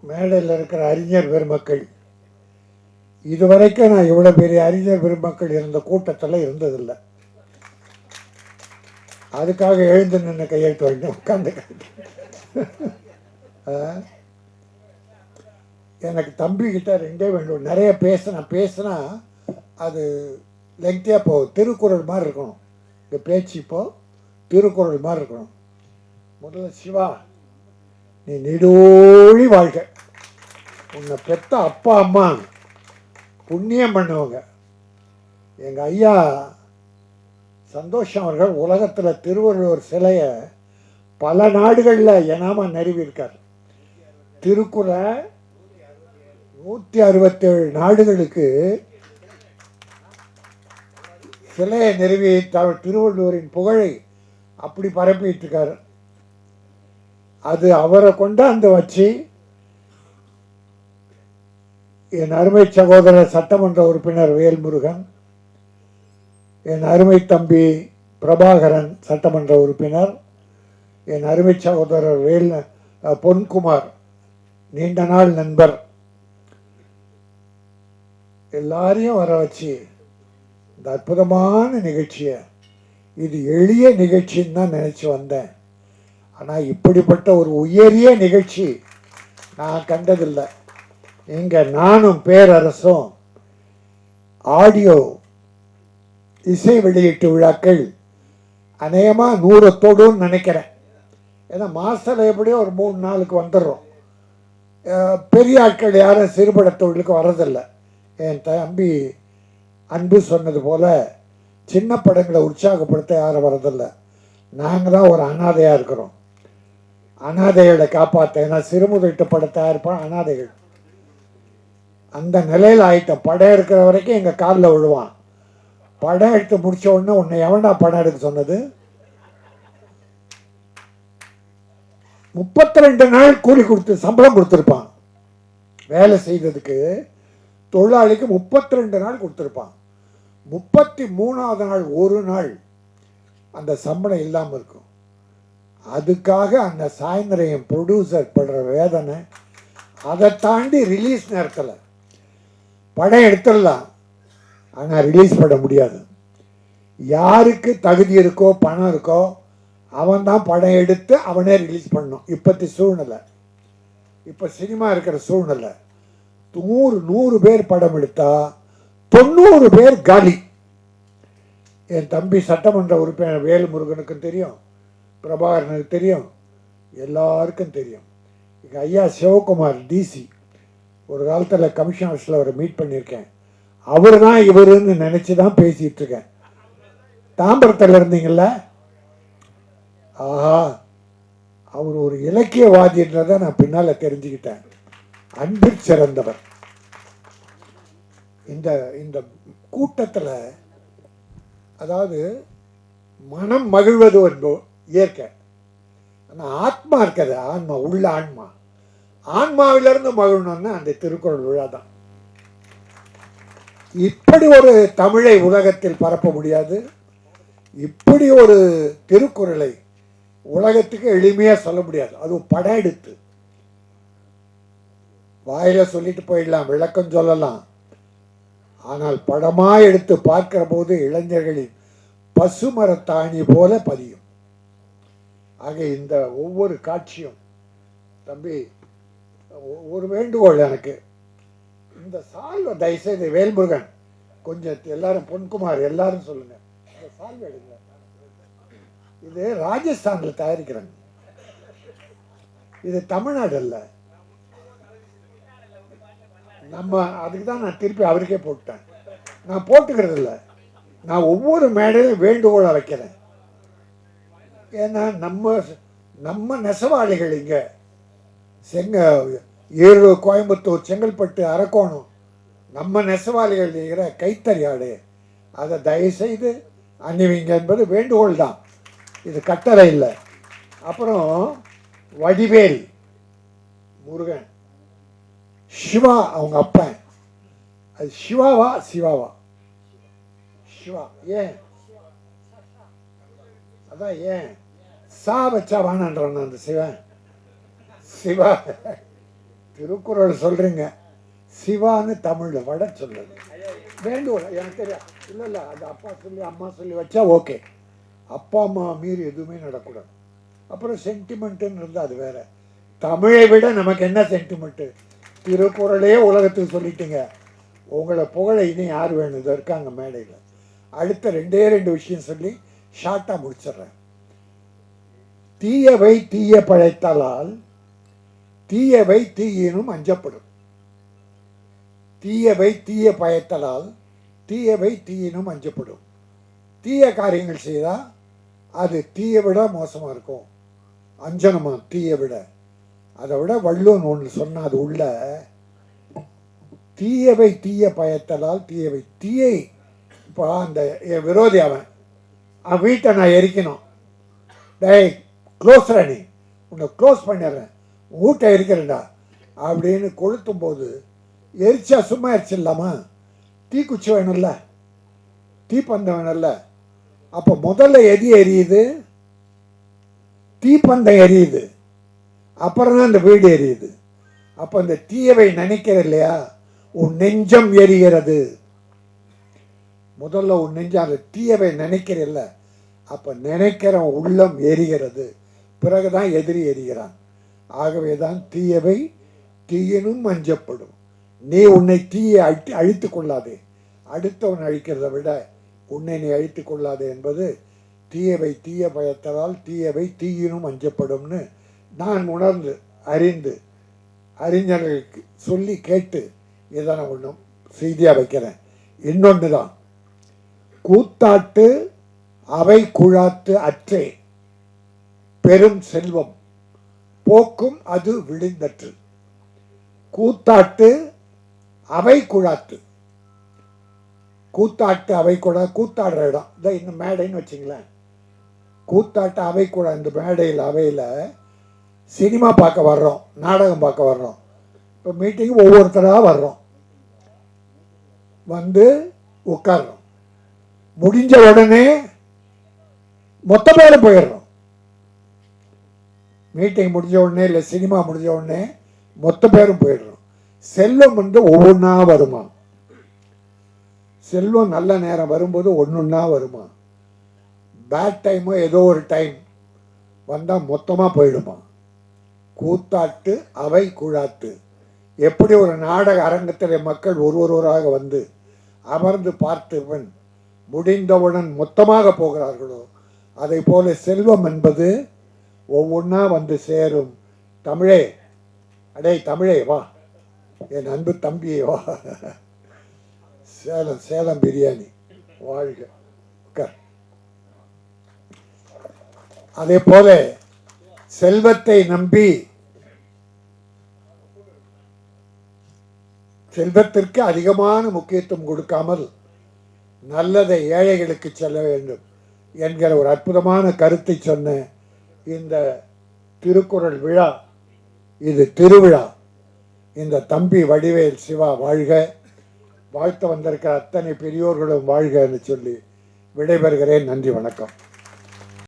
மேடையில் இருக்கிற அறிஞர் பெருமக்கள், இதுவரைக்கும் நான் இவ்வளோ பெரிய அறிஞர் பெருமக்கள் இருந்த கூட்டத்தில் இருந்ததில்லை. அதுக்காக எழுந்து நின்று கையெழுத்து வாங்கிட்டு உட்காந்து எனக்கு தம்பிக்கிட்ட ரெண்டே வேண்டும். நிறைய பேசினா அது லெங்க்தியாக போகும். திருக்குறள் மாதிரி இருக்கணும் இந்த பேச்சு. இப்போது திருக்குறள் மாதிரி இருக்கணும். முதல்ல சிவா, நீ நெடோழி வாழ்க. உன்னை பெற்ற அப்பா அம்மா புண்ணியம் பண்ணுவாங்க. எங்கள் ஐயா சந்தோஷம் அவர்கள் உலகத்தில் திருவள்ளுவர் சிலையை பல நாடுகளில் எனாமல் நிறுவியிருக்கார். திருக்குறளை 167 நாடுகளுக்கு சிலையை நிறுவி திருவள்ளுவரின் புகழை அப்படி பரப்பிட்டு இருக்காரு. அது அவரை கொண்டாந்து வச்சு என் அருமை சகோதரர் சட்டமன்ற உறுப்பினர் வேல்முருகன், என் அருமை தம்பி பிரபாகரன் சட்டமன்ற உறுப்பினர், என் அருமை சகோதரர் பொன்குமார் நீண்ட நாள் நண்பர், எல்லாரையும் வர வச்சு இந்த அற்புதமான நிகழ்ச்சியை, இது எளிய நிகழ்ச்சின்னு தான் நினச்சி வந்தேன். ஆனால் இப்படிப்பட்ட ஒரு உயரிய நிகழ்ச்சி நான் கண்டதில்லை. இங்கே நானும் பேரரசும் ஆடியோ இசை வெளியீட்டு விழாக்கள் அநேகமாக 100 தொடுன்னு நினைக்கிறேன். ஏன்னா மாதத்தில் எப்படியோ ஒரு 3 நாளுக்கு வந்துடுறோம். பெரிய ஆட்கள் யாரும் சிறுபட தொழிலுக்கு வர்றதில்லை. என் தம்பி அன்பு சொன்னது போல் சின்ன படங்களை உற்சாகப்படுத்த யாரும் வர்றதில்லை. நாங்கள் தான் ஒரு அனாதையாக இருக்கிறோம். அனாதைகளை காப்பாற்ற, ஏன்னா சிறுமுதிட்டு படத்தை இருப்பான் அனாதைகள். அந்த நிலையில் ஆயிட்டோம். படம் எடுக்கிற வரைக்கும் எங்கள் காலில் விழுவான். படம் எடுத்து முடிச்ச உடனே உன்னை எவன்டா படம் எடுக்க சொன்னது? 32 நாள் கூலி கொடுத்து சம்பளம் கொடுத்துருப்பான். வேலை செய்ததுக்கு தொழிலாளிக்கு 32 நாள் கொடுத்துருப்பான். 33ஆவது நாள் ஒரு நாள் அந்த சம்பளம் இல்லாமல் இருக்கும். அதுக்காக அந்த சாயந்தரம் ப்ரொடியூசர் படுற வேதனை, அதை தாண்டி ரிலீஸ் நேரத்தில் படம் எடுத்துடலாம், ஆனால் ரிலீஸ் பண்ண முடியாது. யாருக்கு தகுதி இருக்கோ பணம் இருக்கோ அவன் தான் படம் எடுத்து அவனே ரிலீஸ் பண்ணணும். இப்போத்தி சூழ்நிலை, இப்போ சினிமா இருக்கிற சூழ்நிலை, 100 பேர் படம் எடுத்தா 90 பேர் காலி. என் தம்பி சட்டமன்ற உறுப்பினர் வேல்முருகனுக்கும் தெரியும், பிரபாகரனுக்கு தெரியும், எல்லாருக்கும் தெரியும். எங்கள் ஐயா சிவகுமார் டிசி, ஒரு காலத்தில் கமிஷன் ஹவுஸில் அவரை மீட் பண்ணியிருக்கேன். அவர் தான் இவருன்னு நினச்சி தான் பேசிகிட்டு இருக்கேன். தாம்பரத்தில் இருந்தீங்கள்ல, ஆஹா, அவர் ஒரு இலக்கியவாதின்றதை நான் பின்னால் தெரிஞ்சுக்கிட்டேன். அன்பில் சிறந்தவர். இந்த இந்த கூட்டத்தில் அதாவது மனம் மகிழ்வது என்போ இயற்கை. ஆனால் ஆத்மா இருக்காது, ஆன்மா உள்ள ஆன்மா, ஆன்மாவிலிருந்து மகிழணும்னா அந்த திருக்குறள் விழா தான். இப்படி ஒரு தமிழை உலகத்தில் பரப்ப முடியாது. இப்படி ஒரு திருக்குறளை உலகத்துக்கு எளிமையாக சொல்ல முடியாது. அதுவும் படம் எடுத்து வாயில சொல்லிட்டு போயிடலாம், விளக்கம் சொல்லலாம். ஆனால் படமாக எடுத்து பார்க்கிற போது இளைஞர்களின் பசுமரத்தாணி போல பதியும். ஆக இந்த ஒவ்வொரு காட்சியும், தம்பி ஒரு வேண்டுகோள் எனக்கு, இந்த சால்வை தயவுசெய்து வேல்முருகன் கொஞ்சம் எல்லாரும், பொன்குமார் எல்லாரும் சொல்லுங்க, இந்த சால்வை எடுங்க. இது ராஜஸ்தானில் தயாரிக்கிறாங்க, இது தமிழ்நாடு அல்ல. நம்ம அதுக்கு தான் நான் திருப்பி அவருக்கே போட்டேன். நான் போட்டுக்கிறது இல்லை, நான் ஒவ்வொரு மேடையிலும் வேண்டுகோளை வைக்கிறேன். ஏன்னா நம்ம நெசவாளிகள் இங்கே ஈரோடு, கோயம்புத்தூர், செங்கல்பட்டு, அரக்கோணம், நம்ம நெசவாளிகள் இருக்கிற கைத்தறி ஆடு, அதை தயவுசெய்து அணிவிங்க என்பது வேண்டுகோள் தான், இது கட்டளை இல்லை. அப்புறம் வடிவேல் முருகன், சிவா அவங்க அப்பன், அது சிவாவா சிவாவா? சிவா. ஏன் அதான் ஏன் சா வச்சா வானான்றான் அந்த சிவன். சிவா திருக்குறள் சொல்றீங்க, சிவான்னு தமிழ்ல வட சொல்லுது. வேண்டும் எனக்கு தெரியாது. இல்லை இல்லை, அது அப்பா சொல்லி அம்மா சொல்லி வச்சா ஓகே. அப்பா அம்மா மீறி எதுவுமே நடக்கூடாது. அப்புறம் சென்டிமெண்ட்டுன்னு இருந்தால் அது வேற. தமிழை விட நமக்கு என்ன சென்டிமெண்ட்டு? திருக்குறளே உலகத்துக்கு சொல்லிட்டீங்க. உங்களை புகழ இனி யார் வேணும்? இது இருக்காங்க மேடையில். அடுத்த ரெண்டு விஷயம் சொல்லி ஷார்ட்டாக முடிச்சிடுறேன். தீயவை தீய பழைத்தாலால் தீயவை தீயினும் அஞ்சப்படும். தீயவை தீய பயத்தலால் தீயவை தீயினும் அஞ்சப்படும். தீய காரியங்கள் செய்தால் அது தீயை விட மோசமாக இருக்கும். அஞ்சனமா தீயை விட. அதை விட வள்ளுவன் ஒன்று சொன்னால் அது உள்ள தீயவை தீய பயத்தலால் தீயவை தீயை. இப்போ அந்த என் விரோதி அவன் வீட்டை நான் எரிக்கணும். டேய் க்ளோஸ் ராணி, உன்னை க்ளோஸ் பண்ணிடுறேன், வீட்டை எரிக்கிறேன்டா அப்படின்னு கொளுத்தும் போது எரிச்சா சும்மா எரிச்சிடலாமா? தீக்குச்சி வேணும்ல, தீப்பந்தம் வேணும்ல. அப்போ முதல்ல எது எரியுது? தீப்பந்தம் எரியுது, அப்புறம் தான் அந்த வீடு எரியுது. அப்போ அந்த தீயவை நினைக்கிற இல்லையா, உன் நெஞ்சம் எரிகிறது. முதல்ல உன் நெஞ்சம் அந்த தீயவை நினைக்கிறல்ல, அப்போ நினைக்கிற உள்ளம் எரிகிறது. பிறகுதான் எதிரி எரிகிறான். ஆகவே தான் தீயவை தீயினும் அஞ்சப்படும். நீ உன்னை தீயை அழித்து கொள்ளாதே. அடுத்தவன் அழிக்கிறத விட உன்னை நீ அழித்து கொள்ளாதே என்பது தீயவை தீய பயத்தலால் தீயவை தீயினும் அஞ்சப்படும்னு நான் உணர்ந்து அறிந்து அறிஞர்களுக்கு சொல்லி கேட்டு இதை நான் ஒன்றும் செய்தியாக வைக்கிறேன். இன்னொன்று தான், கூத்தாட்டு அவை குழாத்து அற்றே பெரும் செல்வம் போக்கும் அது விழுந்தற்று. கூத்தாட்டு அவை குழாத்து. கூத்தாட்டு அவை குழா, கூத்தாடுற இடம் இதை இன்னும் மேடைன்னு வச்சிங்களேன். கூத்தாட்டு அவை குழா, இந்த மேடையில் அவையில் சினிமா பார்க்க வர்றோம், நாடகம் பார்க்க வர்றோம். இப்போ மீட்டிங் ஒவ்வொருத்தராக வர்றோம், வந்து உட்கார்றோம். முடிஞ்ச உடனே மொத்த பேரும் போயிடுறோம். மீட்டிங் முடிஞ்ச உடனே இல்லை சினிமா முடிஞ்ச உடனே மொத்த பேரும் போயிடுறோம். செல்வம் வந்து ஒவ்வொன்றா வருமா? செல்வம் நல்ல நேரம் வரும்போது ஒன்னொன்னா வருமா? பேட் டைமோ ஏதோ ஒரு டைம் வந்தால் மொத்தமாக போயிடுமா? கூத்தாட்டு அவை குழாத்து. எப்படி ஒரு நாடக அரங்கத்தில் மக்கள் ஒருவராக வந்து அமர்ந்து பார்த்துவன் முடிந்தவுடன் மொத்தமாக போகிறார்களோ அதை போல செல்வம் என்பது ஒவ்வொன்றா வந்து சேரும். தமிழே, அடே தமிழே வா, என் அன்பு தம்பியே வா. சேலம் சேலம் பிரியாணி வாழ்க. அதே போல செல்வத்தை நம்பி செல்வத்திற்கு அதிகமான முக்கியத்துவம் கொடுக்காமல் நல்லதை ஏழைகளுக்கு செல்ல வேண்டும் என்கிற ஒரு அற்புதமான கருத்தை சொன்ன இந்த திருக்குறள் விழா, இது திருவிழா. இந்த தம்பி வடிவேல் சிவா வாழ்க. வாழ்த்து வந்திருக்கிற அத்தனை பெரியோர்களும் வாழ்க என்று சொல்லி விடைபெறுகிறேன். நன்றி, வணக்கம்.